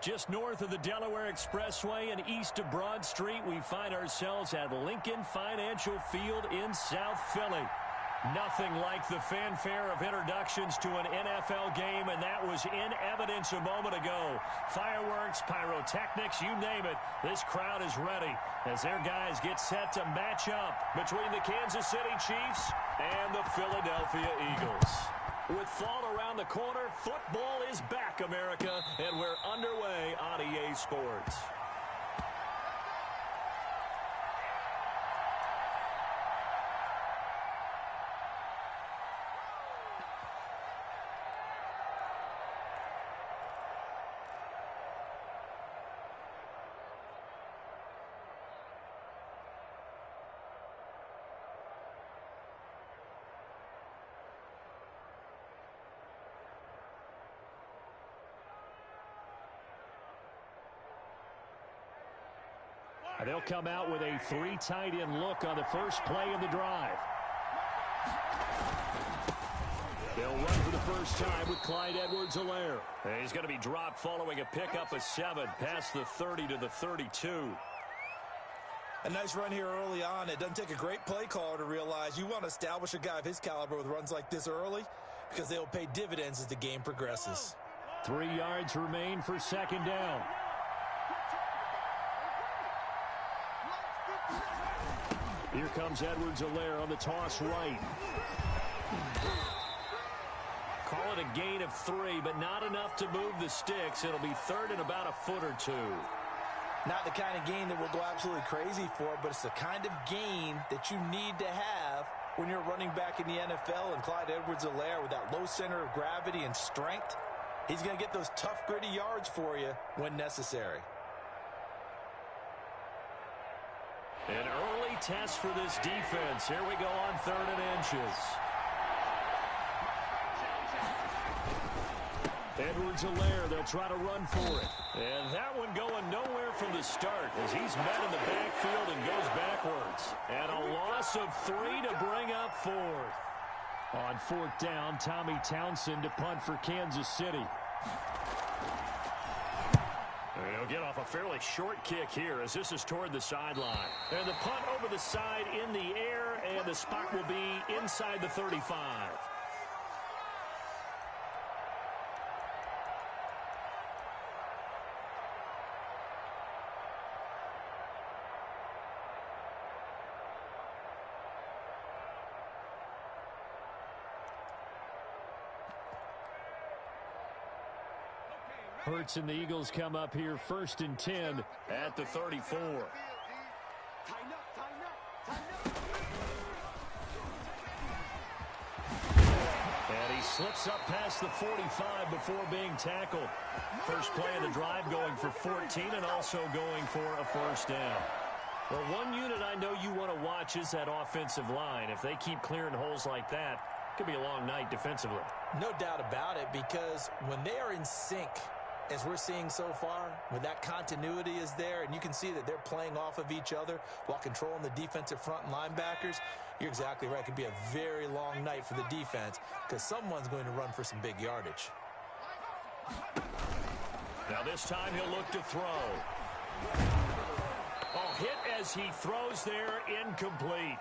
Just north of the Delaware Expressway and east of Broad Street, we find ourselves at Lincoln Financial Field in South Philly. Nothing like the fanfare of introductions to an NFL game, and that was in evidence a moment ago. Fireworks, pyrotechnics, you name it. This crowd is ready as their guys get set to match up between the Kansas City Chiefs and the Philadelphia Eagles. With fall around the corner, football is back, America, and we're underway on EA Sports. They'll come out with a three tight end look on the first play of the drive. They'll run for the first time with Clyde Edwards-Helaire. He's going to be dropped following a pickup of 7 past the 30 to the 32. A nice run here early on. It doesn't take a great play caller to realize you want to establish a guy of his caliber with runs like this early because they'll pay dividends as the game progresses. 3 yards remain for second down. Here comes Edwards-Helaire on the toss right. Call it a gain of 3, but not enough to move the sticks. It'll be third and about a foot or 2. Not the kind of gain that we'll go absolutely crazy for, but it's the kind of gain that you need to have when you're running back in the NFL. And Clyde Edwards-Helaire, with that low center of gravity and strength, he's going to get those tough, gritty yards for you when necessary. An early test for this defense. Here we go on 3rd and inches. Edwards-Helaire, they'll try to run for it. And that one going nowhere from the start as he's met in the backfield and goes backwards. And a loss of 3 to bring up 4th. On 4th down, Tommy Townsend to punt for Kansas City. He'll get off a fairly short kick here as this is toward the sideline. And the punt over the side in the air, and the spot will be inside the 35. Hurts and the Eagles come up here 1st and 10 at the 34. And he slips up past the 45 before being tackled. First play of the drive going for 14 and also going for a first down. Well, one unit I know you want to watch is that offensive line. If they keep clearing holes like that, it could be a long night defensively. No doubt about it, because when they are in sync, as we're seeing so far, when that continuity is there and you can see that they're playing off of each other while controlling the defensive front and linebackers, you're exactly right. It could be a very long night for the defense because someone's going to run for some big yardage. Now this time he'll look to throw. Oh, hit as he throws there, incomplete.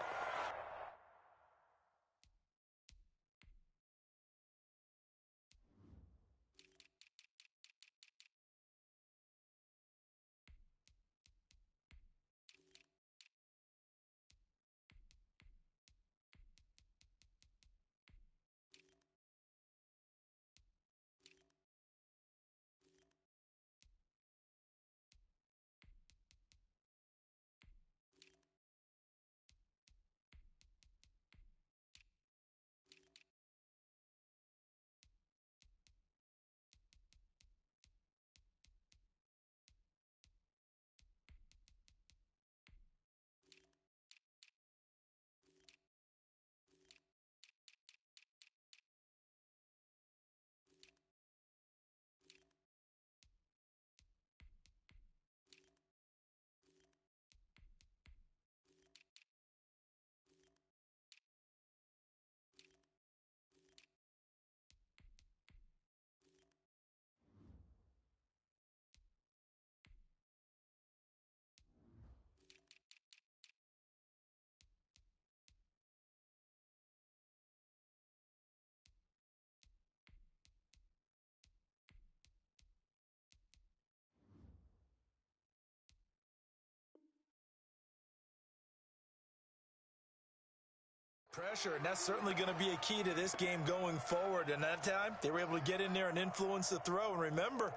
Pressure, and that's certainly going to be a key to this game going forward. And that time, they were able to get in there and influence the throw. And remember,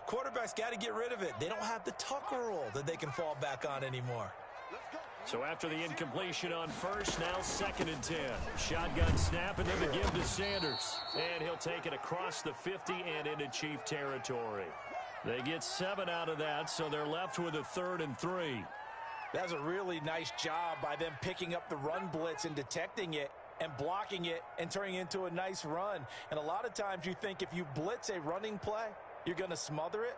quarterbacks got to get rid of it. They don't have the Tucker rule that they can fall back on anymore. So after the incompletion on first, now 2nd and 10. Shotgun snap, and then the give to Sanders. And he'll take it across the 50 and into Chief territory. They get 7 out of that, so they're left with a 3rd and 3. That's a really nice job by them picking up the run blitz and detecting it and blocking it and turning it into a nice run. And a lot of times you think if you blitz a running play, you're going to smother it.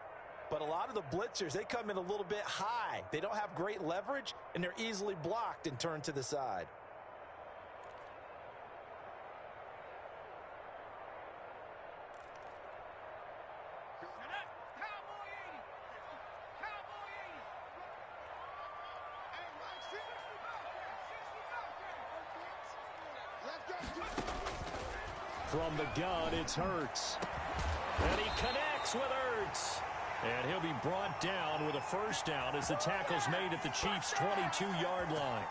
But a lot of the blitzers, they come in a little bit high. They don't have great leverage, and they're easily blocked and turned to the side. From the gun, it's Hurts. And he connects with Hurts. And he'll be brought down with a first down as the tackle's made at the Chiefs' 22-yard line.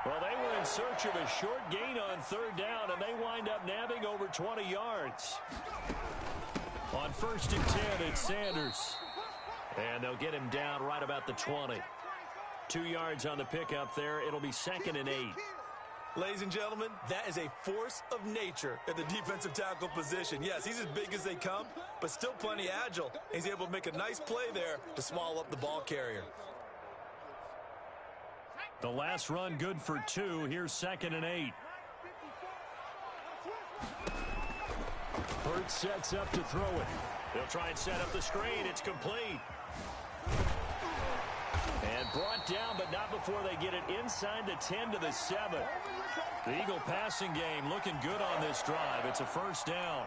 Well, they were in search of a short gain on 3rd down, and they wind up nabbing over 20 yards. On 1st and 10, it's Sanders. And they'll get him down right about the 20. 2 yards on the pickup there. It'll be 2nd and 8. Ladies and gentlemen, that is a force of nature at the defensive tackle position. Yes, he's as big as they come, but still plenty agile. He's able to make a nice play there to swallow up the ball carrier. The last run good for 2. Here's 2nd and 8. Hurts sets up to throw it. They'll try and set up the screen. It's complete. And brought down, but not before they get it inside the 10 to the 7. The Eagle passing game looking good on this drive. It's a first down.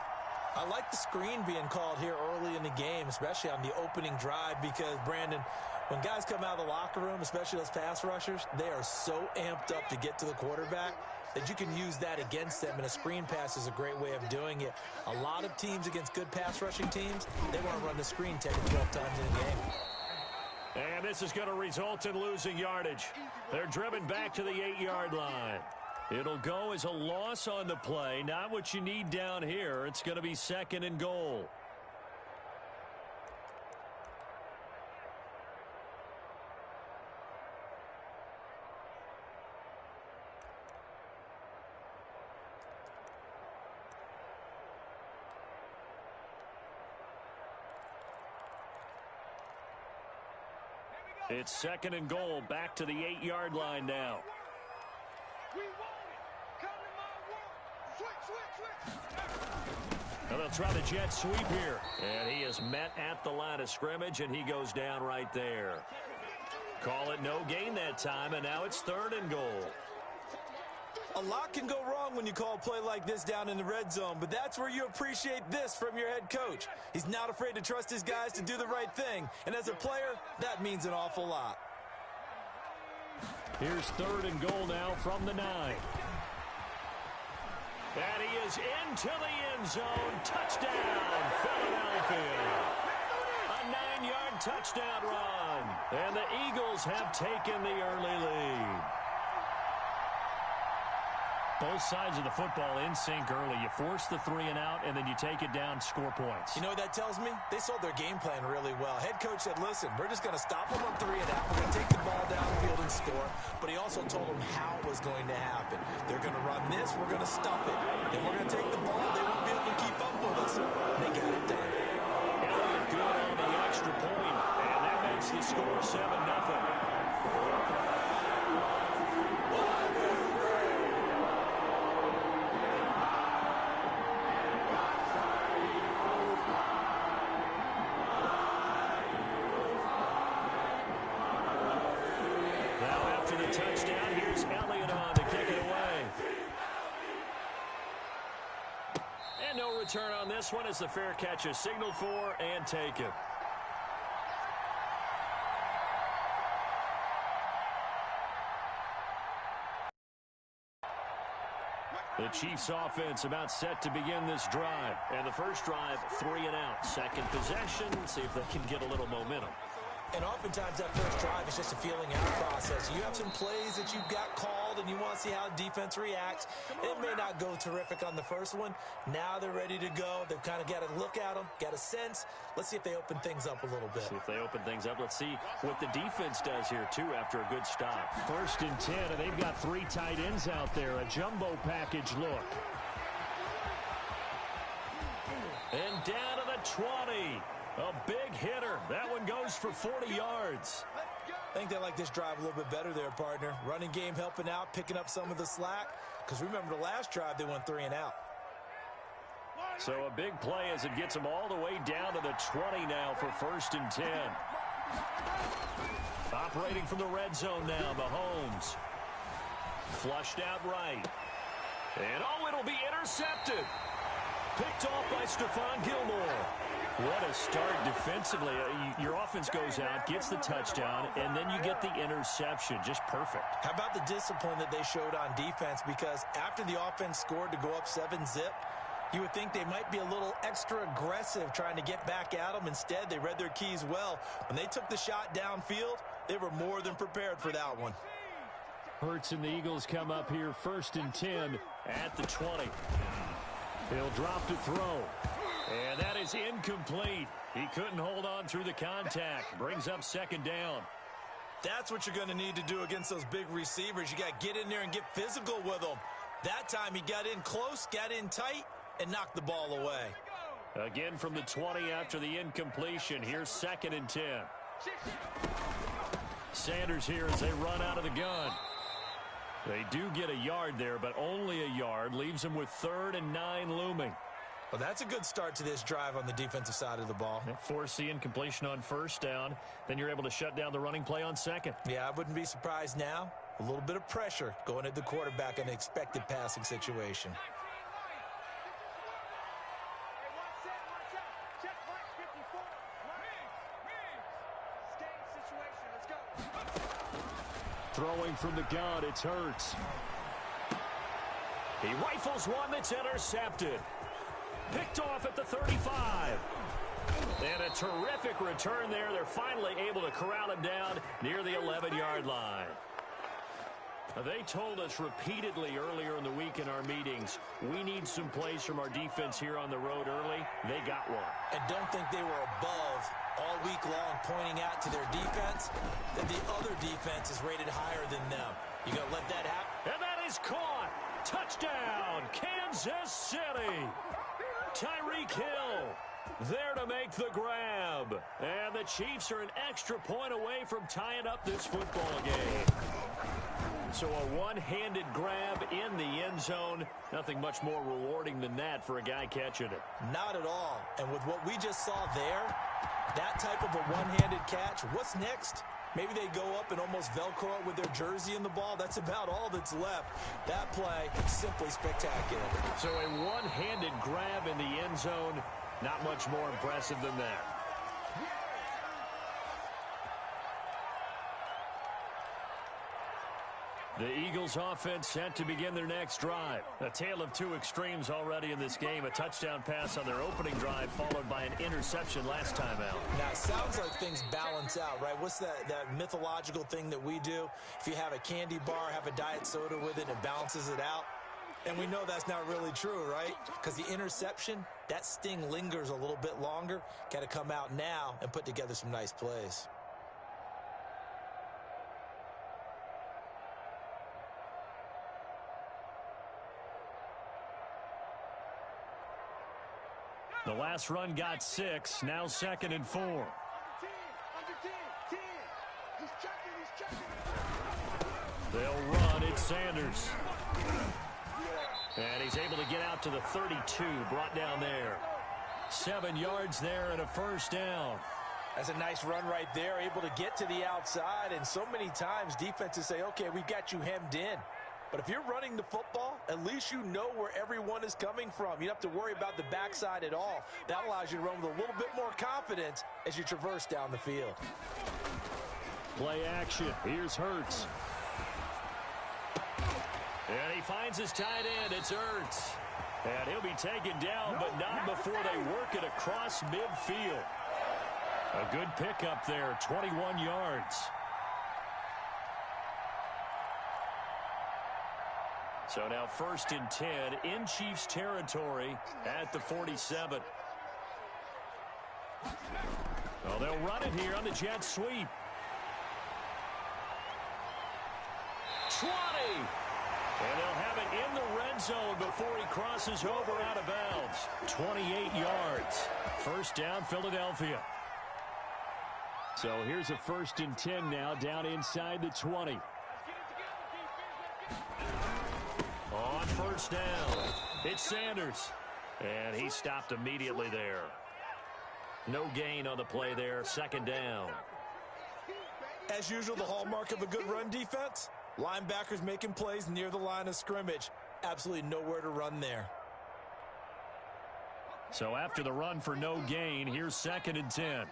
I like the screen being called here early in the game, especially on the opening drive, because, Brandon, when guys come out of the locker room, especially those pass rushers, they are so amped up to get to the quarterback that you can use that against them, and a screen pass is a great way of doing it. A lot of teams against good pass rushing teams, they want to run the screen 10 to 12 times in a game. And this is going to result in losing yardage. They're driven back to the 8-yard line. It'll go as a loss on the play. Not what you need down here. It's going to be 2nd and goal. It's 2nd and goal, back to the 8-yard line now. Now they'll try the jet sweep here. And he is met at the line of scrimmage, and he goes down right there. Call it no gain that time, and now it's 3rd and goal. A lot can go wrong when you call a play like this down in the red zone, but that's where you appreciate this from your head coach. He's not afraid to trust his guys to do the right thing, and as a player, that means an awful lot. Here's 3rd and goal now from the 9. And he is into the end zone. Touchdown, Philadelphia. A 9-yard touchdown run. And the Eagles have taken the early lead. Both sides of the football in sync early. You force the 3 and out, and then you take it down, score points. You know what that tells me? They sold their game plan really well. Head coach said, listen, we're just going to stop them on 3 and out. We're going to take the ball downfield and score. But he also told them how it was going to happen. They're going to run this. We're going to stop it. Then we're going to take the ball. They won't be able to keep up with us. They got it done. Elliott good on the extra point, and that makes the score 7-0. Touchdown. Here's Elliott on to kick it away. And no return on this one as the fair catch is signaled for and taken. The Chiefs offense about set to begin this drive. And the first drive, 3 and out. Second possession. See if they can get a little momentum. And oftentimes that first drive is just a feeling out process. You have some plays that you've got called and you want to see how defense reacts. It may not go terrific on the first one. Now they're ready to go. They've kind of got to look at them, got a sense. Let's see if they open things up a little bit. See if they open things up. Let's see what the defense does here, too, after a good stop. 1st and 10, and they've got 3 tight ends out there. A jumbo package look. And down to the 20. A big hitter. That one goes for 40 yards. I think they like this drive a little bit better there, partner. Running game helping out, picking up some of the slack. Because remember the last drive, they went 3 and out. So a big play as it gets them all the way down to the 20 now for 1st and 10. Operating from the red zone now, Mahomes. Flushed out right. And it'll be intercepted. Picked off by Stephon Gilmore. What a start defensively. Your offense goes out, gets the touchdown, and then you get the interception. Just perfect. How about the discipline that they showed on defense? Because after the offense scored to go up 7-zip, you would think they might be a little extra aggressive trying to get back at them. Instead, they read their keys well. When they took the shot downfield, they were more than prepared for that one. Hurts and the Eagles come up here 1st and 10 at the 20. He'll drop to throw. And that is incomplete. He couldn't hold on through the contact. Brings up 2nd down. That's what you're going to need to do against those big receivers. You got to get in there and get physical with them. That time he got in close, got in tight, and knocked the ball away. Again from the 20 after the incompletion. Here's 2nd and 10. Sanders here as they run out of the gun. They do get a yard there, but only a yard. Leaves them with 3rd and 9 looming. Well, that's a good start to this drive on the defensive side of the ball. Force the incompletion on 1st down. Then you're able to shut down the running play on 2nd. Yeah, I wouldn't be surprised now. A little bit of pressure going at the quarterback in an expected passing situation. Throwing from the gun, it's Hurts. He rifles one that's intercepted. Picked off at the 35. And a terrific return there. They're finally able to corral him down near the 11-yard line. They told us repeatedly earlier in the week in our meetings, we need some plays from our defense here on the road early. They got one. And don't think they were above all week long pointing out to their defense that the other defense is rated higher than them. You going to let that happen? And that is caught. Touchdown, Kansas City. Tyreek Hill there to make the grab. And the Chiefs are an extra point away from tying up this football game. So a one-handed grab in the end zone. Nothing much more rewarding than that for a guy catching it. Not at all. And with what we just saw there, that type of a one-handed catch, what's next? Maybe they go up and almost Velcro it with their jersey in the ball. That's about all that's left. That play, simply spectacular. So a one-handed grab in the end zone, not much more impressive than that. The Eagles offense set to begin their next drive. A tale of two extremes already in this game. A touchdown pass on their opening drive followed by an interception last time out. Now, it sounds like things balance out, right? What's that mythological thing that we do? If you have a candy bar, have a diet soda with it, it balances it out. And we know that's not really true, right? Because the interception, that sting lingers a little bit longer. Got to come out now and put together some nice plays. The last run got 6, now 2nd and 4. They'll run, it's Sanders. And he's able to get out to the 32, brought down there. 7 yards there and a 1st down. That's a nice run right there, able to get to the outside. And so many times defenses say, okay, we've got you hemmed in. But if you're running the football, at least you know where everyone is coming from. You don't have to worry about the backside at all. That allows you to run with a little bit more confidence as you traverse down the field. Play action. Here's Hurts. And he finds his tight end. It's Hurts. And he'll be taken down, but not before they work it across midfield. A good pickup there, 21 yards. So now 1st and 10 in Chiefs territory at the 47. Well, they'll run it here on the jet sweep. 20. And they'll have it in the red zone before he crosses over out of bounds. 28 yards. 1st down, Philadelphia. So here's a 1st and 10 now down inside the 20. On 1st down, it's Sanders. And he stopped immediately there. No gain on the play there, 2nd down. As usual, the hallmark of a good run defense, linebackers making plays near the line of scrimmage. Absolutely nowhere to run there. So after the run for no gain, here's 2nd and 10.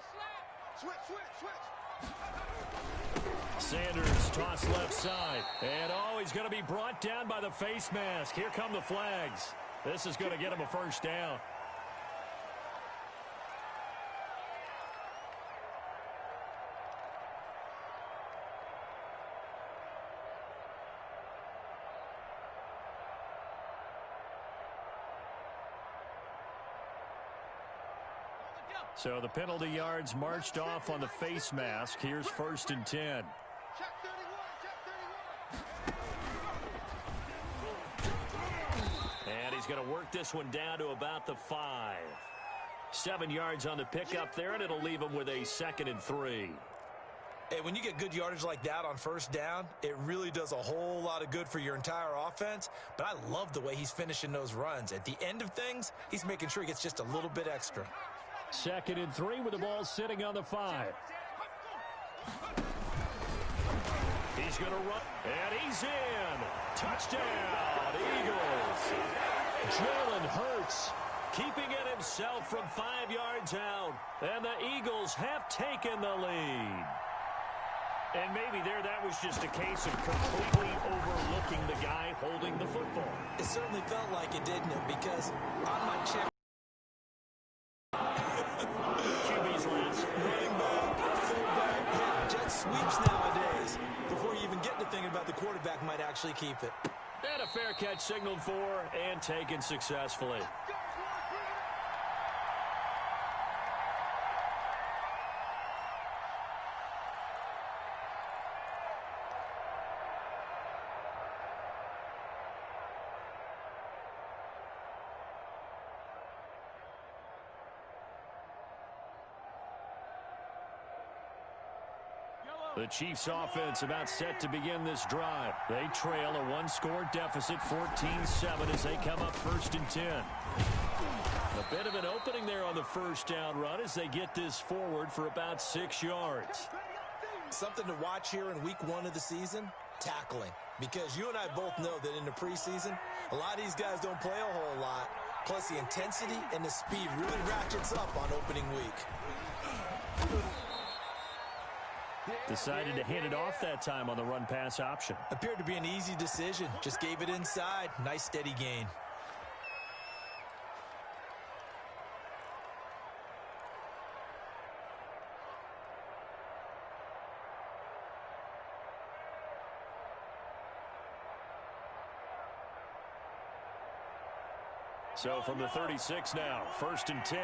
Sanders tossed left side. And he's going to be brought down by the face mask. Here come the flags. This is going to get him a 1st down. So the penalty yards marched off on the face mask. Here's 1st and 10. And he's going to work this one down to about the 5. 7 yards on the pickup there, and it'll leave him with a 2nd and 3. Hey, when you get good yardage like that on 1st down, it really does a whole lot of good for your entire offense. But I love the way he's finishing those runs. At the end of things, he's making sure he gets just a little bit extra. 2nd and 3 with the ball sitting on the 5. He's going to run, and he's in. Touchdown, Eagles. Jalen Hurts keeping it himself from 5 yards out, and the Eagles have taken the lead. And maybe that was just a case of completely overlooking the guy holding the football. It certainly felt like it, didn't it? Because on my check, QB's last. running back, fullback, jet sweeps nowadays. Before you even get to thinking about the quarterback might actually keep it. And a fair catch signaled for and taken successfully. The Chiefs offense about set to begin this drive. They trail a one-score deficit, 14-7, as they come up 1st and 10. A bit of an opening there on the 1st down run as they get this forward for about 6 yards. Something to watch here in week 1 of the season, tackling. Because you and I both know that in the preseason, a lot of these guys don't play a whole lot. Plus the intensity and the speed really ratchets up on opening week. Decided to hand it off that time on the run-pass option. Appeared to be an easy decision. Just gave it inside. Nice steady gain. So from the 36 now, 1st and 10.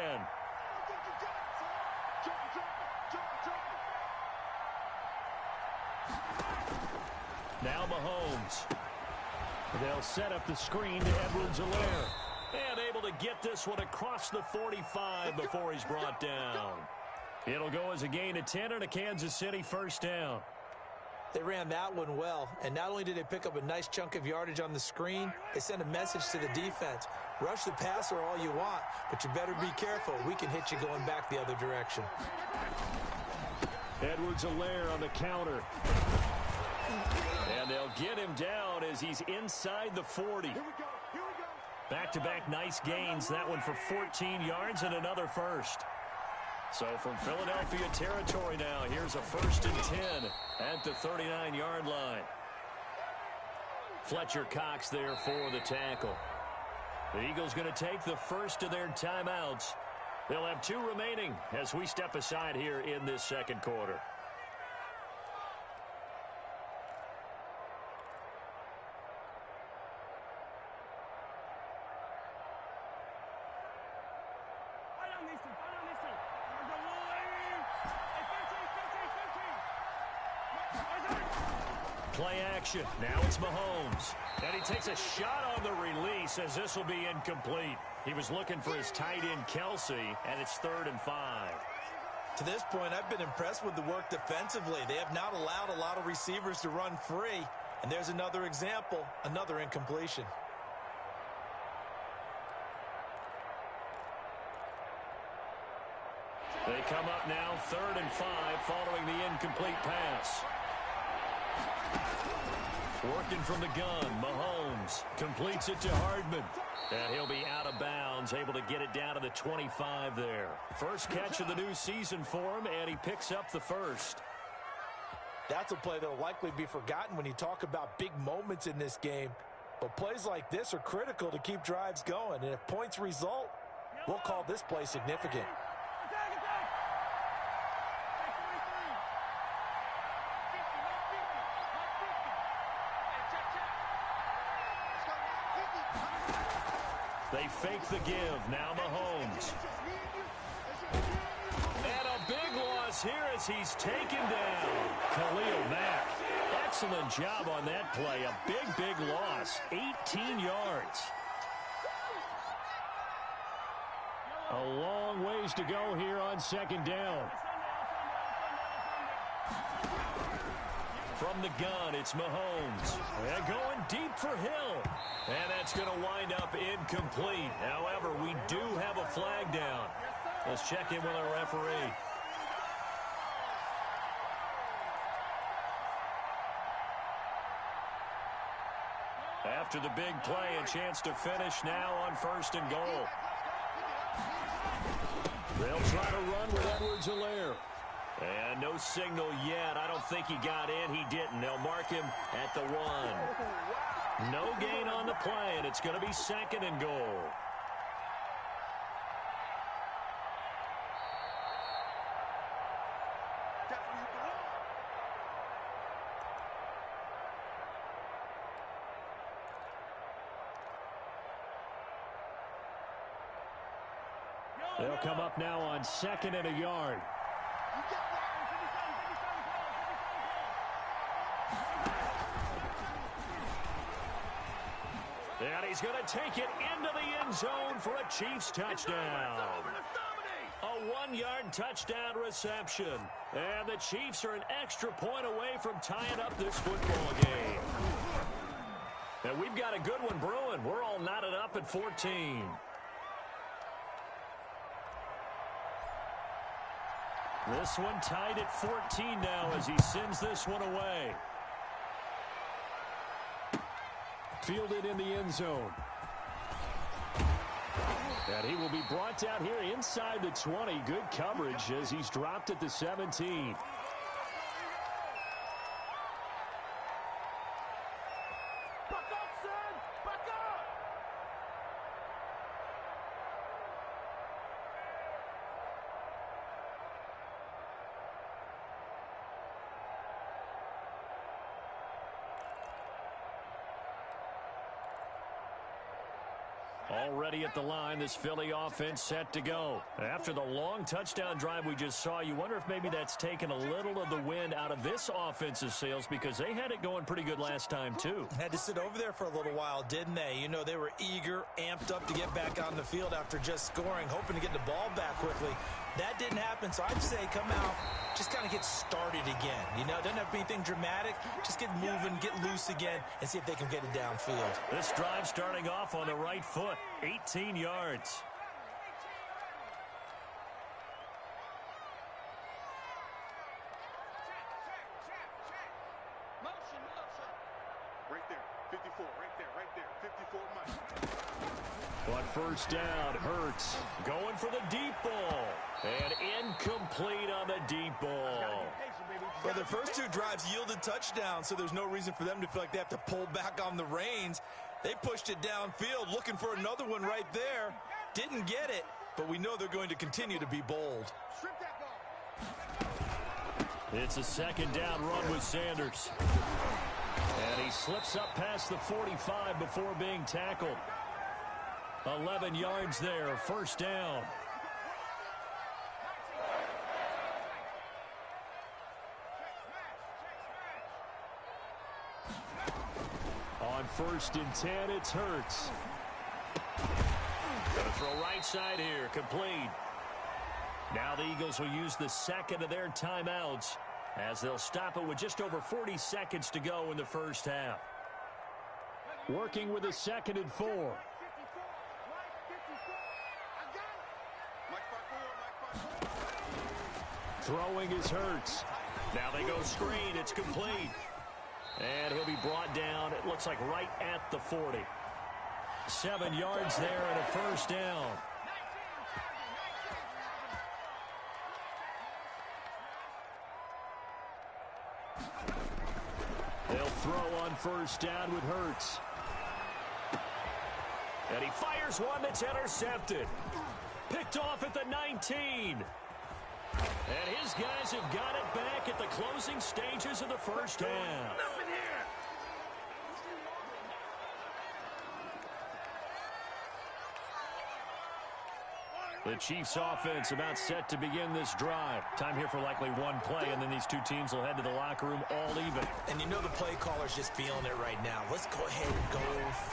Now Mahomes. They'll set up the screen to Edwards-Helaire. And able to get this one across the 45 before he's brought down. It'll go as a gain of 10 and a Kansas City 1st down. They ran that one well, and not only did they pick up a nice chunk of yardage on the screen, they sent a message to the defense. Rush the passer all you want, but you better be careful. We can hit you going back the other direction. Edwards-Helaire on the counter. And they'll get him down as he's inside the 40. Back-to-back nice gains. That one for 14 yards and another 1st. So from Philadelphia territory now, here's a 1st and 10 at the 39-yard line. Fletcher Cox there for the tackle. The Eagles going to take the first of their timeouts They'll have 2 remaining as we step aside here in this second quarter. Play action. Now it's Mahomes. And he takes a shot on the release as this will be incomplete. He was looking for his tight end, Kelsey, and it's 3rd and 5. To this point, I've been impressed with the work defensively. They have not allowed a lot of receivers to run free. And there's another example, another incompletion. They come up now 3rd and 5 following the incomplete pass. Working from the gun, Mahomes completes it to Hardman. And he'll be out of bounds, able to get it down to the 25 there. First catch of the new season for him, and he picks up the first. That's a play that will likely be forgotten when you talk about big moments in this game. But plays like this are critical to keep drives going. And if points result, we'll call this play significant. They fake the give. Now Mahomes. And a big loss here as he's taken down. Khalil Mack. Excellent job on that play. A big loss. 18 yards. A long ways to go here on 2nd down. From the gun, it's Mahomes. And going deep for Hill. And that's going to wind up incomplete. However, we do have a flag down. Let's check in with our referee. After the big play, a chance to finish now on 1st and goal. They'll try to run with Edwards-Helaire. And no signal yet. I don't think he got in. He didn't. They'll mark him at the 1. No gain on the play, and it's going to be 2nd and goal. They'll come up now on 2nd and a yard. And he's going to take it into the end zone for a Chiefs touchdown. A 1-yard touchdown reception. And the Chiefs are an extra point away from tying up this football game. And we've got a good one brewing. We're all knotted up at 14. This one tied at 14 now as he sends this one away. Fielded in the end zone. And he will be brought down here inside the 20. Good coverage as he's dropped at the 17. Already at the line, this Philly offense set to go. After the long touchdown drive we just saw, you wonder if maybe that's taken a little of the wind out of this offensive sails because they had it going pretty good last time too. Had to sit over there for a little while, didn't they? You know, they were eager, amped up to get back on the field after just scoring, hoping to get the ball back quickly. That didn't happen, so I'd say come out, just kind of get started again. You know, it doesn't have to be anything dramatic. Just get moving, get loose again, and see if they can get it downfield. This drive starting off on the right foot, 18 yards. Right there, 54, right there, 54 Mike. But first down, Hurts going for the deep ball. And incomplete on the deep ball. Well, their first 2 drives yielded touchdowns, so there's no reason for them to feel like they have to pull back on the reins. They pushed it downfield, looking for another one right there. Didn't get it, but we know they're going to continue to be bold. Strip that ball. It's a second down run with Sanders. And he slips up past the 45 before being tackled. 11 yards there, first down. On 1st and 10, it's Hurts. Gonna throw right side here, complete. Now the Eagles will use the second of their timeouts as they'll stop it with just over 40 seconds to go in the first half. Working with a 2nd and 4. Throwing is Hurts. Now they go screen. It's complete. And he'll be brought down, it looks like right at the 40. 7 yards there and a first down. They'll throw on first down with Hurts. And he fires one that's intercepted. Picked off at the 19. And his guys have got it back at the closing stages of the first half. The Chiefs offense about set to begin this drive. Time here for likely one play, and then these two teams will head to the locker room all even. And you know the play caller's just feeling it right now. Let's go ahead and go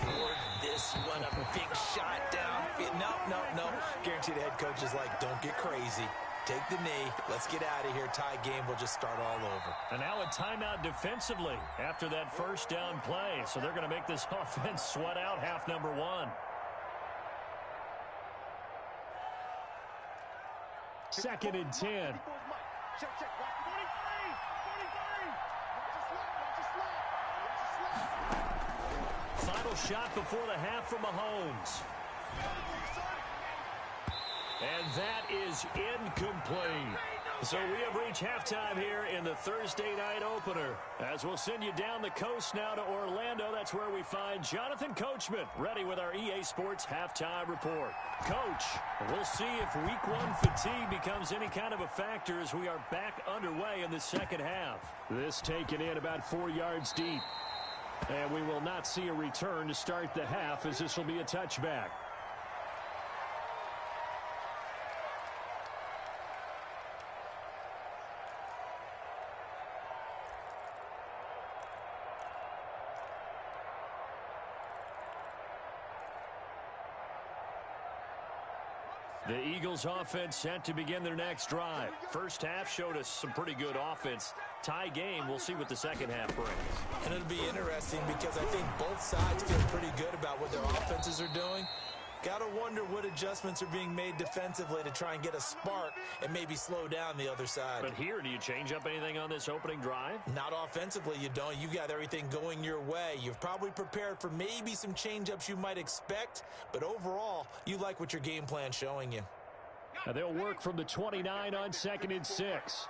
for this one. A big shot down. No. Guaranteed the head coach is like, don't get crazy. Take the knee. Let's get out of here. Tie game will just start all over. And now a timeout defensively after that first down play. So they're going to make this offense sweat out half number one. 2nd and 10. Final shot before the half from Mahomes. And that is incomplete. So we have reached halftime here in the Thursday night opener. As we'll send you down the coast now to Orlando, that's where we find Jonathan Coachman ready with our EA Sports halftime report. Coach, we'll see if week one fatigue becomes any kind of a factor as we are back underway in the second half. This taken in about 4 yards deep. And we will not see a return to start the half as this will be a touchback. The Eagles offense set to begin their next drive. First half showed us some pretty good offense. Tie game, we'll see what the second half brings. And it'll be interesting because I think both sides feel pretty good about what their offenses are doing. Got to wonder what adjustments are being made defensively to try and get a spark and maybe slow down the other side. But here, do you change up anything on this opening drive? Not offensively, you don't. You got everything going your way. You've probably prepared for maybe some change-ups you might expect, but overall, you like what your game plan's showing you. Now they'll work from the 29 on 2nd and 6.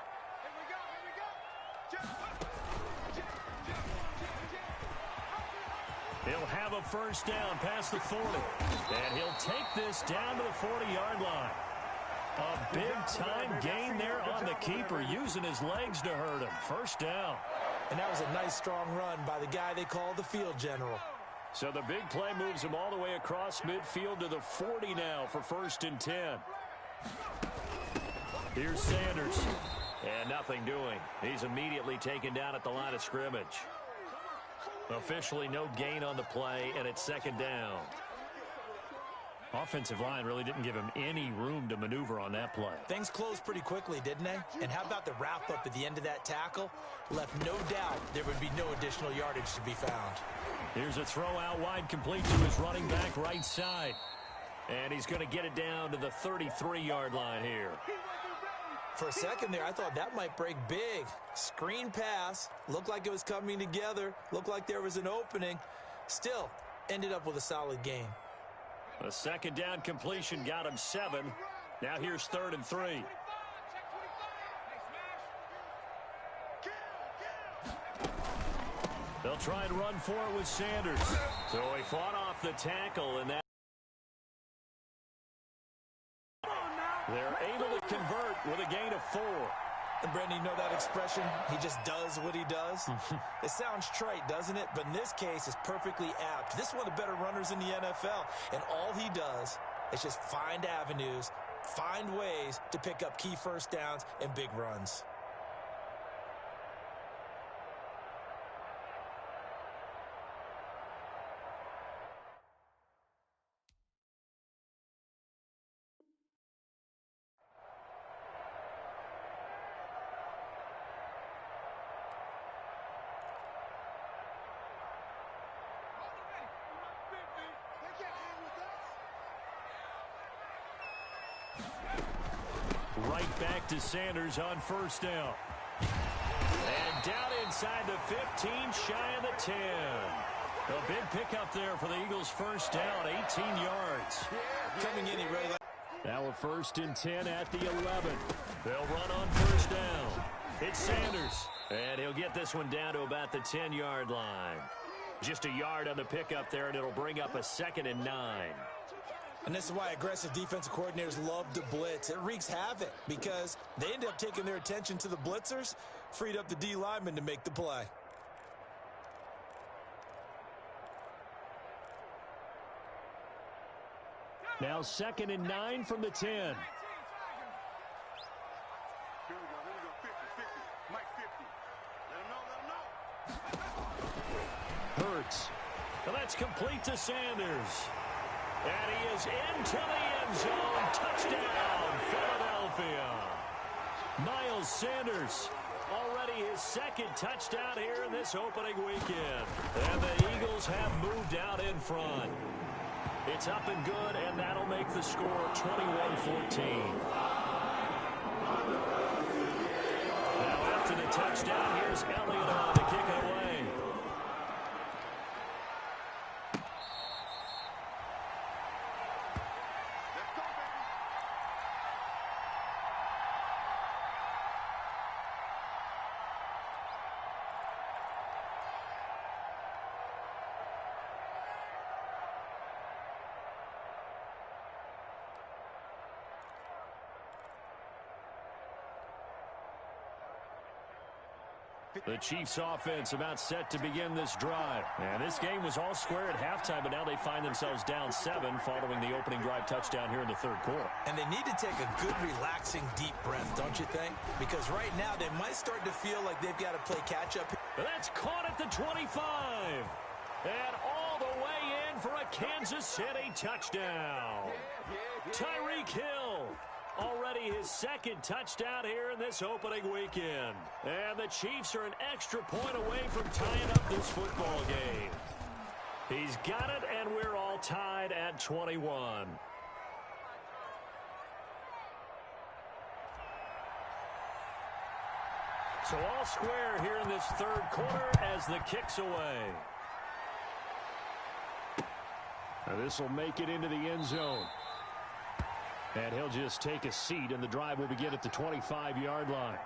He'll have a first down past the 40. And he'll take this down to the 40-yard line. A big-time gain there on the keeper, using his legs to hurt him. First down. And that was a nice, strong run by the guy they call the field general. So the big play moves him all the way across midfield to the 40 now for 1st and 10. Here's Sanders. And nothing doing. He's immediately taken down at the line of scrimmage. Officially no gain on the play, and it's 2nd down. Offensive line really didn't give him any room to maneuver on that play. Things closed pretty quickly, didn't they? And how about the wrap-up at the end of that tackle? Left no doubt there would be no additional yardage to be found. Here's a throw out wide, complete to his running back right side. And he's going to get it down to the 33-yard line here. For a second there, I thought that might break big. Screen pass. Looked like it was coming together. Looked like there was an opening. Still, ended up with a solid gain. A 2nd down completion got him 7. Now here's 3rd and 3. They'll try and run for it with Sanders. So he fought off the tackle, and that expression, he just does what he does? It sounds trite, doesn't it? But in this case, it's perfectly apt. This is one of the better runners in the NFL, and all he does is just find avenues, find ways to pick up key first downs and big runs. Right back to Sanders on first down. And down inside the 15, shy of the 10. A big pickup there for the Eagles' first down, 18 yards. Coming in, he really... Now a 1st and 10 at the 11. They'll run on first down. It's Sanders. And he'll get this one down to about the 10-yard line. Just a yard on the pickup there, and it'll bring up a 2nd and 9. And this is why aggressive defensive coordinators love to blitz. It wreaks havoc because they end up taking their attention to the blitzers, freed up the D lineman to make the play. Now 2nd and 9 from the 10. Here we go, 50, 50. Mike 50. Let him know. Hurts. Well, that's complete to Sanders. And he is into the end zone. Touchdown, Philadelphia. Miles Sanders, already his 2nd touchdown here in this opening weekend. And the Eagles have moved out in front. It's up and good, and that'll make the score 21-14. Now after the touchdown, here's Elliott on to kick it away. The Chiefs offense about set to begin this drive. And this game was all square at halftime, but now they find themselves down 7 following the opening drive touchdown here in the 3rd quarter. And they need to take a good, relaxing, deep breath, don't you think? Because right now they might start to feel like they've got to play catch-up. That's caught at the 25. And all the way in for a Kansas City touchdown. Tyreek Hill. Already his 2nd touchdown here in this opening weekend. And the Chiefs are an extra point away from tying up this football game. He's got it, and we're all tied at 21. So all square here in this 3rd quarter as the kick's away. Now this will make it into the end zone. And he'll just take a seat, and the drive will begin at the 25-yard line.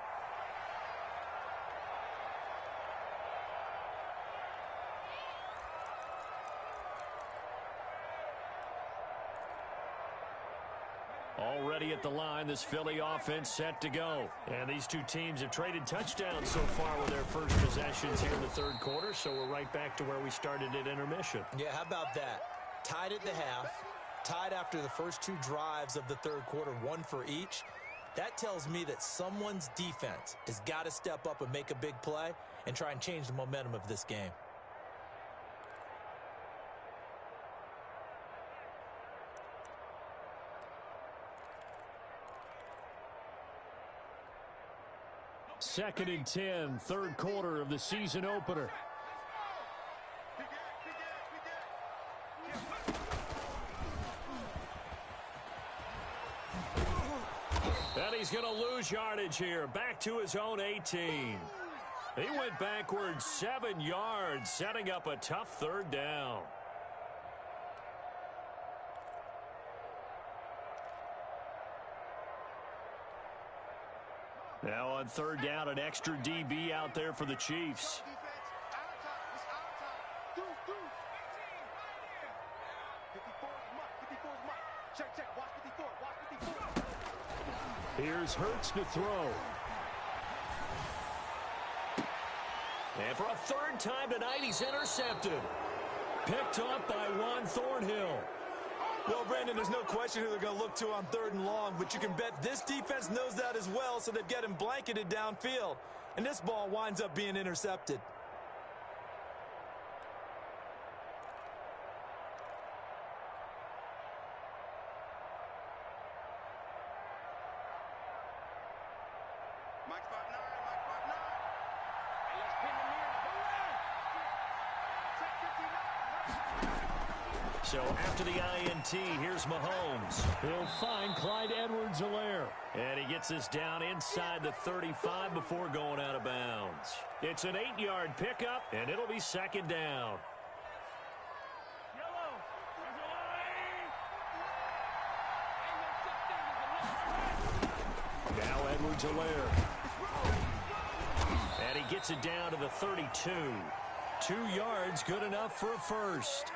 Already at the line, this Philly offense set to go. And these two teams have traded touchdowns so far with their first possessions here in the 3rd quarter, so we're right back to where we started at intermission. Yeah, how about that? Tied at the half. Tied after the first 2 drives of the 3rd quarter, 1 for each. That tells me that someone's defense has got to step up and make a big play and try and change the momentum of this game. Second and 10, 3rd quarter of the season opener. And he's going to lose yardage here. Back to his own 18. He went backwards 7 yards, setting up a tough 3rd down. Now on 3rd down, an extra DB out there for the Chiefs. Here's Hurts to throw. And for a third time tonight, he's intercepted. Picked up by Juan Thornhill. Well, Brandon, there's no question who they're going to look to on 3rd and long, but you can bet this defense knows that as well, so they've got him blanketed downfield. And this ball winds up being intercepted. Mike spot 9, Mike spot 9. Hey, let's pin the mirror. Go ahead. Check 59. So after the INT, here's Mahomes. He'll find Clyde Edwards-Helaire. And he gets us down inside the 35 before going out of bounds. It's an 8-yard pickup, and it'll be 2nd down. Yellow. There's a line. Now Edwards-Helaire. And he gets it down to the 32. 2 yards, good enough for a first.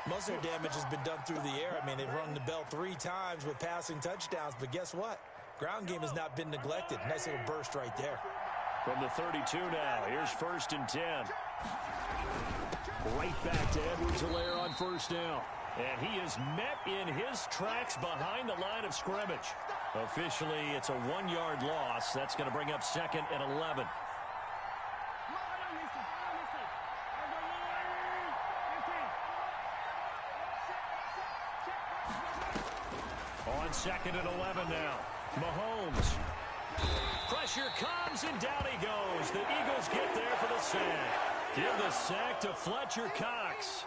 Most of their damage has been done through the air. I mean, they've rung the bell 3 times with passing touchdowns, but guess what? Ground game has not been neglected. Nice little burst right there. From the 32 now, here's 1st and 10. Right back to Edwards-Helaire on 1st down. And he is met in his tracks behind the line of scrimmage. Officially, it's a 1-yard loss. That's going to bring up 2nd and 11. On 2nd and 11 now. Mahomes. Pressure comes, and down he goes. The Eagles get there for the sack. Give the sack to Fletcher Cox.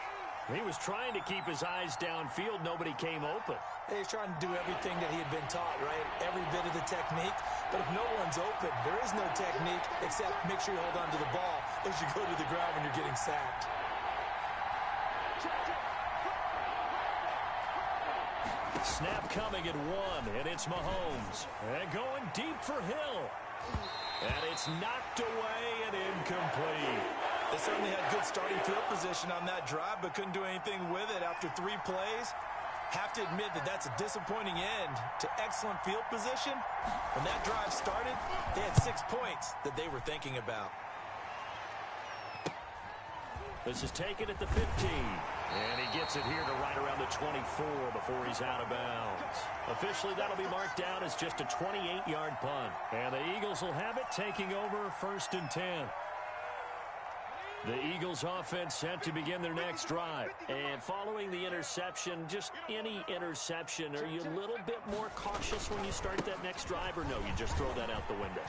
He was trying to keep his eyes downfield. Nobody came open. He's trying to do everything that he had been taught, right? Every bit of the technique. But if no one's open, there is no technique except make sure you hold on to the ball as you go to the ground when you're getting sacked. Snap coming at 1, and it's Mahomes. And going deep for Hill. And it's knocked away and incomplete. They certainly had good starting field position on that drive, but couldn't do anything with it after 3 plays. Have to admit that that's a disappointing end to excellent field position. When that drive started, they had 6 points that they were thinking about. This is taken at the 15. And he gets it here to right around the 24 before he's out of bounds. Officially, that'll be marked down as just a 28-yard punt. And the Eagles will have it, taking over 1st and 10. The Eagles offense set to begin their next drive. And following the interception, just any interception, are you a little bit more cautious when you start that next drive, or no, you just throw that out the window?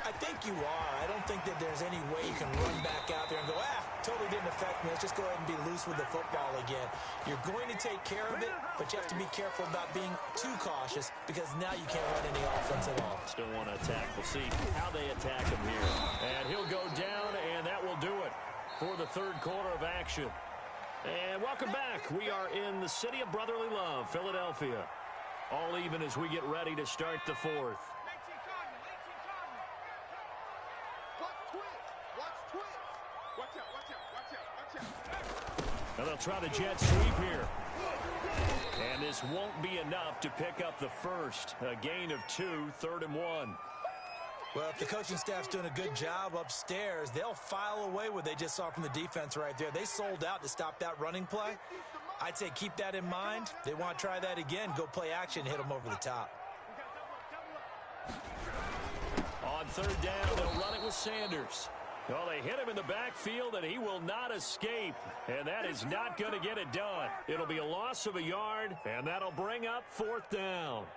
I think you are. I don't think that there's any way you can run back out there and go, totally didn't affect me. Let's just go ahead and be loose with the football again. You're going to take care of it, but you have to be careful about being too cautious because now you can't run any offense at all. Still want to attack. We'll see how they attack him here. And he'll go down, and that will do it for the 3rd quarter of action. And welcome back. We are in the city of brotherly love, Philadelphia. All even as we get ready to start the 4th. And they'll try the jet sweep here. And this won't be enough to pick up the first. A gain of 2, 3rd and 1. Well, if the coaching staff's doing a good job upstairs, they'll file away what they just saw from the defense right there. They sold out to stop that running play. I'd say keep that in mind. They want to try that again. Go play action, hit them over the top. On 3rd down, they'll run it with Sanders. Well, they hit him in the backfield, and he will not escape. And that is not going to get it done. It'll be a loss of a yard, and that'll bring up 4th down.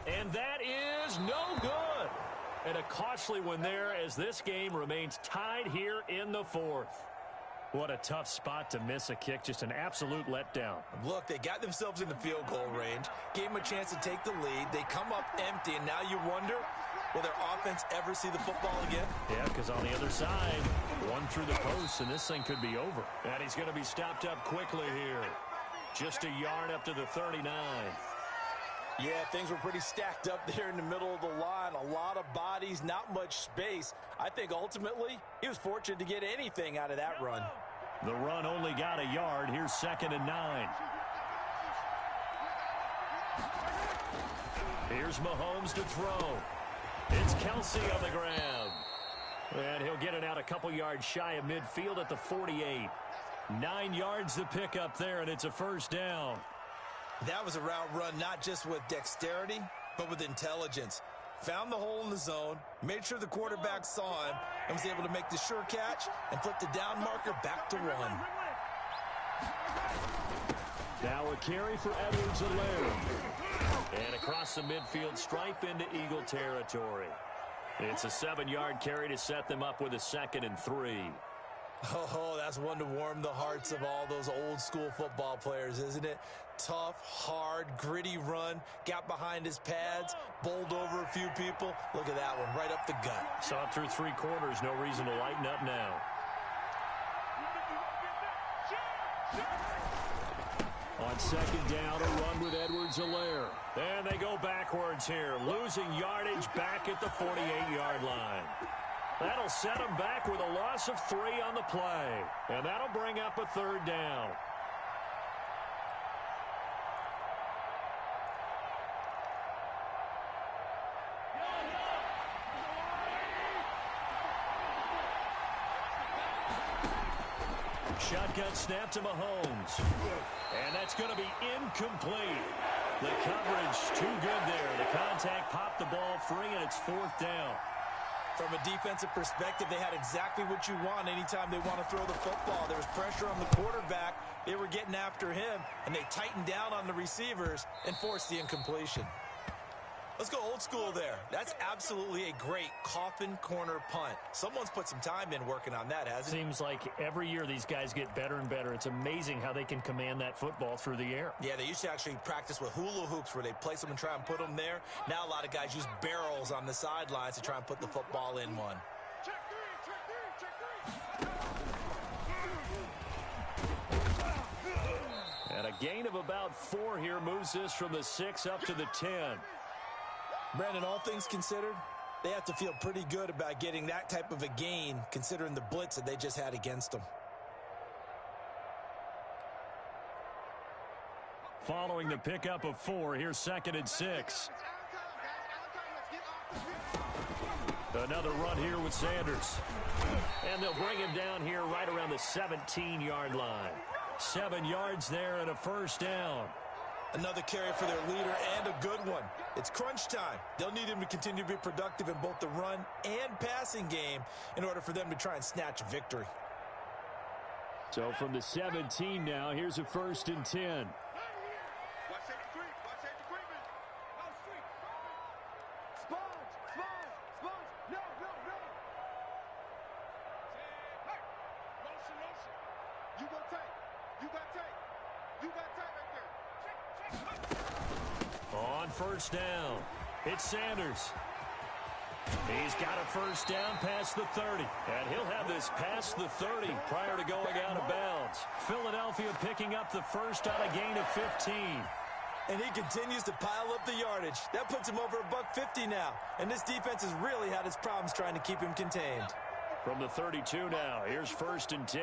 And that is no good. And a costly one there as this game remains tied here in the 4th. What a tough spot to miss a kick. Just an absolute letdown. Look, they got themselves in the field goal range, gave them a chance to take the lead. They come up empty, and now you wonder, will their offense ever see the football again? Yeah, because on the other side, one through the post, and this thing could be over. And he's going to be stopped up quickly here. Just a yard up to the 39. Yeah, things were pretty stacked up there in the middle of the line. A lot of bodies, not much space. I think ultimately he was fortunate to get anything out of that run. The run only got a yard. Here's 2nd and 9. Here's Mahomes to throw. It's Kelsey on the ground. And he'll get it out a couple yards shy of midfield at the 48. 9 yards to pick up there, and it's a first down. That was a route run not just with dexterity, but with intelligence. Found the hole in the zone, made sure the quarterback saw him, and was able to make the sure catch and flip the down marker back to 1. Now a carry for Edwards-Helaire. And across the midfield stripe into Eagle territory. It's a 7-yard carry to set them up with a 2nd and 3. Oh, that's one to warm the hearts of all those old school football players, isn't it? Tough, hard, gritty run, got behind his pads, bowled over a few people. Look at that one, right up the gut. Saw it through 3 quarters, no reason to lighten up now. On 2nd down, a run with Edwards-Helaire. And they go backwards here, losing yardage back at the 48-yard line. That'll set them back with a loss of 3 on the play. And that'll bring up a 3rd down. Shotgun snap to Mahomes. And that's going to be incomplete. The coverage too good there. The contact popped the ball free, and it's 4th down. From a defensive perspective, they had exactly what you want anytime they want to throw the football. There was pressure on the quarterback. They were getting after him, and they tightened down on the receivers and forced the incompletion. Let's go old school there. That's absolutely a great coffin corner punt. Someone's put some time in working on that, hasn't it? Seems like every year these guys get better and better. It's amazing how they can command that football through the air. Yeah, they used to actually practice with hula hoops where they place them and try and put them there. Now a lot of guys use barrels on the sidelines to try and put the football in one. Check three. And a gain of about 4 here moves this from the 6 up to the 10. Brandon, all things considered, they have to feel pretty good about getting that type of a gain considering the blitz that they just had against them. Following the pickup of 4, here's 2nd and 6. Another run here with Sanders. And they'll bring him down here right around the 17-yard line. 7 yards there and a first down. Another carry for their leader and a good one. It's crunch time. They'll need him to continue to be productive in both the run and passing game in order for them to try and snatch a victory. So from the 17 now, here's a 1st and 10. Watch safety creep. Watch safety creeping. No street. Sponge. No. Hey. Motion. You go tight. You got tight right there. On 1st down, it's Sanders. He's got a first down past the 30. And he'll have this past the 30 prior to going out of bounds. Philadelphia picking up the first on a gain of 15. And he continues to pile up the yardage. That puts him over $150 now. And this defense has really had its problems trying to keep him contained. From the 32 now, here's 1st and 10.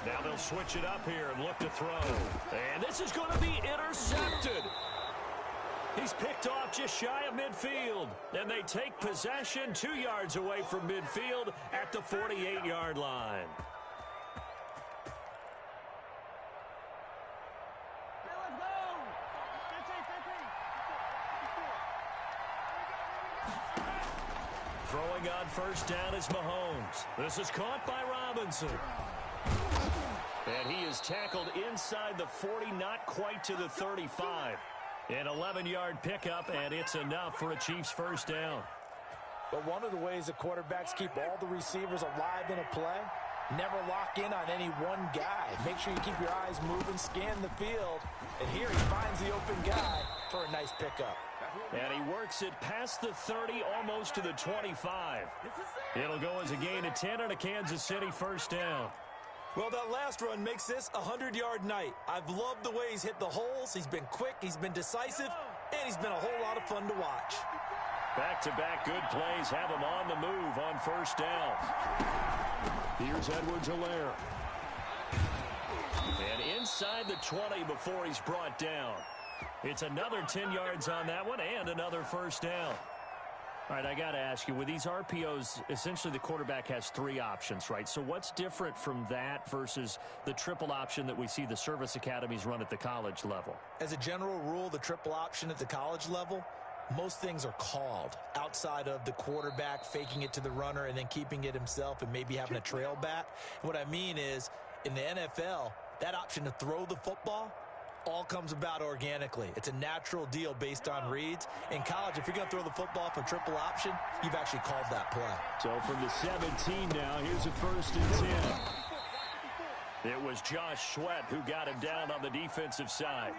Now they'll switch it up here and look to throw. And this is going to be intercepted. He's picked off just shy of midfield. And they take possession 2 yards away from midfield at the 48-yard line. Throwing on first down is Mahomes. This is caught by Robinson. And he is tackled inside the 40, not quite to the 35. An 11-yard pickup, and it's enough for a Chiefs first down. But one of the ways the quarterbacks keep all the receivers alive in a play, never lock in on any one guy. Make sure you keep your eyes moving, scan the field, and here he finds the open guy for a nice pickup. And he works it past the 30, almost to the 25. It'll go as a gain of 10 and a Kansas City first down. Well, that last run makes this a 100-yard night. I've loved the way he's hit the holes. He's been quick, he's been decisive, and he's been a whole lot of fun to watch. Back-to-back good plays have him on the move on first down. Here's Edwards-Helaire. And inside the 20 before he's brought down. It's another 10 yards on that one and another first down. All right, I got to ask you, with these RPOs, essentially the quarterback has three options, right? So what's different from that versus the triple option that we see the service academies run at the college level? As a general rule, the triple option at the college level, most things are called outside of the quarterback faking it to the runner and then keeping it himself and maybe having a trail back. What I mean is, in the NFL, that option to throw the football all comes about organically. It's a natural deal based on reads. In college, if you're going to throw the football for triple option, you've actually called that play. So from the 17 now, here's a 1st and 10. It was Josh Sweat who got him down on the defensive side.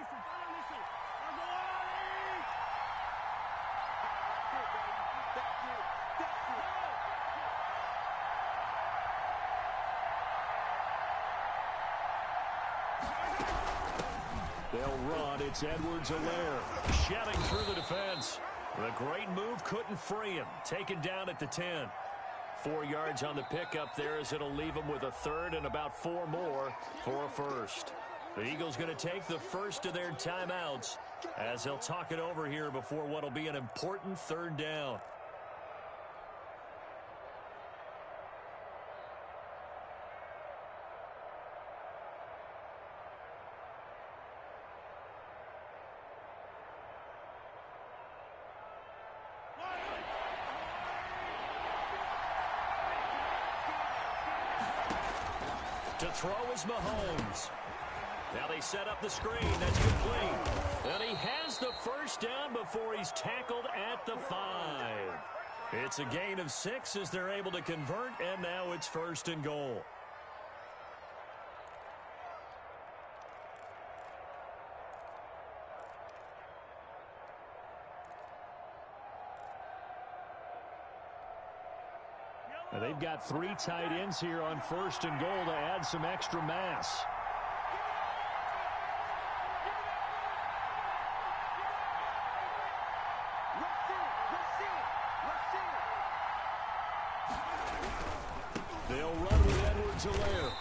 They'll run. It's Edwards-Helaire shedding through the defense. The great move couldn't free him. Taken down at the 10. 4 yards on the pickup there as it'll leave him with a third and about 4 more for a first. The Eagles going to take the first of their timeouts as they'll talk it over here before what will be an important third down. To throw is Mahomes. Now they set up the screen. That's complete. And he has the first down before he's tackled at the 5. It's a gain of 6 as they're able to convert, and now it's 1st and goal. Now they've got 3 tight ends here on 1st and goal to add some extra mass. They'll run with Edwards-Helaire.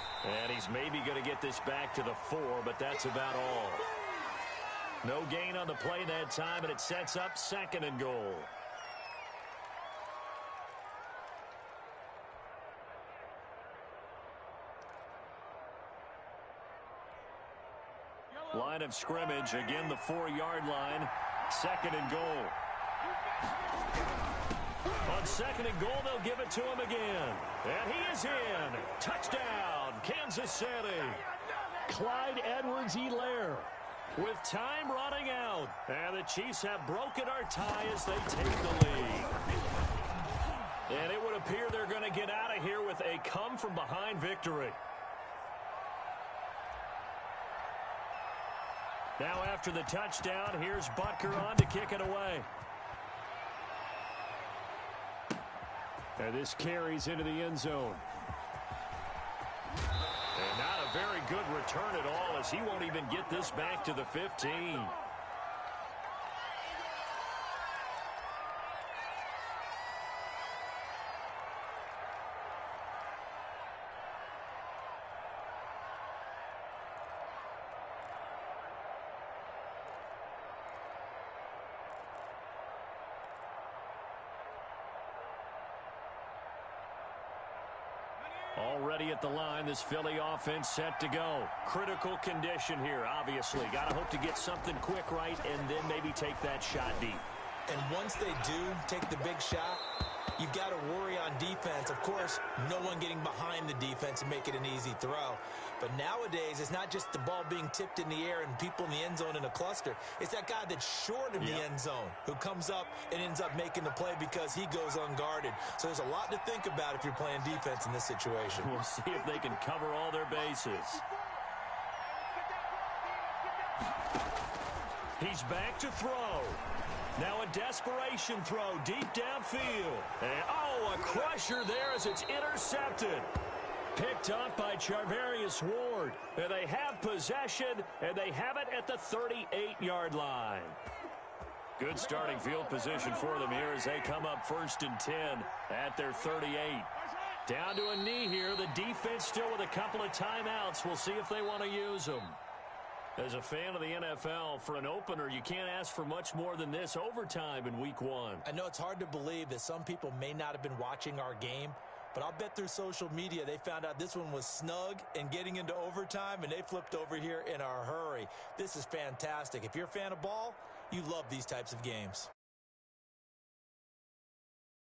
And he's maybe going to get this back to the 4, but that's about all. No gain on the play that time, and it sets up 2nd and goal. Line of scrimmage, again the 4-yard line, 2nd and goal. On 2nd and goal, they'll give it to him again. And he is in. Touchdown, Kansas City. Clyde Edwards-Helaire with time running out. And the Chiefs have broken our tie as they take the lead. And it would appear they're going to get out of here with a come-from-behind victory. Now after the touchdown, here's Butker on to kick it away. And this carries into the end zone. And not a very good return at all as he won't even get this back to the 15. Already at the line, this Philly offense set to go. Critical condition here, obviously. Got to hope to get something quick right and then maybe take that shot deep. And once they do take the big shot, you've got to worry on defense. Of course, no one getting behind the defense and make it an easy throw. But nowadays, it's not just the ball being tipped in the air and people in the end zone in a cluster. It's that guy that's short of the end zone who comes up and ends up making the play because he goes unguarded. So there's a lot to think about if you're playing defense in this situation. We'll see if they can cover all their bases. He's back to throw. Now a desperation throw deep downfield. And, a crusher there as it's intercepted. Picked up by Charvarius Ward. And they have possession, and they have it at the 38-yard line. Good starting field position for them here as they come up 1st and 10 at their 38. Down to a knee here. The defense still with a couple of timeouts. We'll see if they want to use them. As a fan of the NFL, for an opener, you can't ask for much more than this overtime in week 1. I know it's hard to believe that some people may not have been watching our game, but I'll bet through social media they found out this one was snug and getting into overtime, and they flipped over here in a hurry. This is fantastic. If you're a fan of ball, you love these types of games.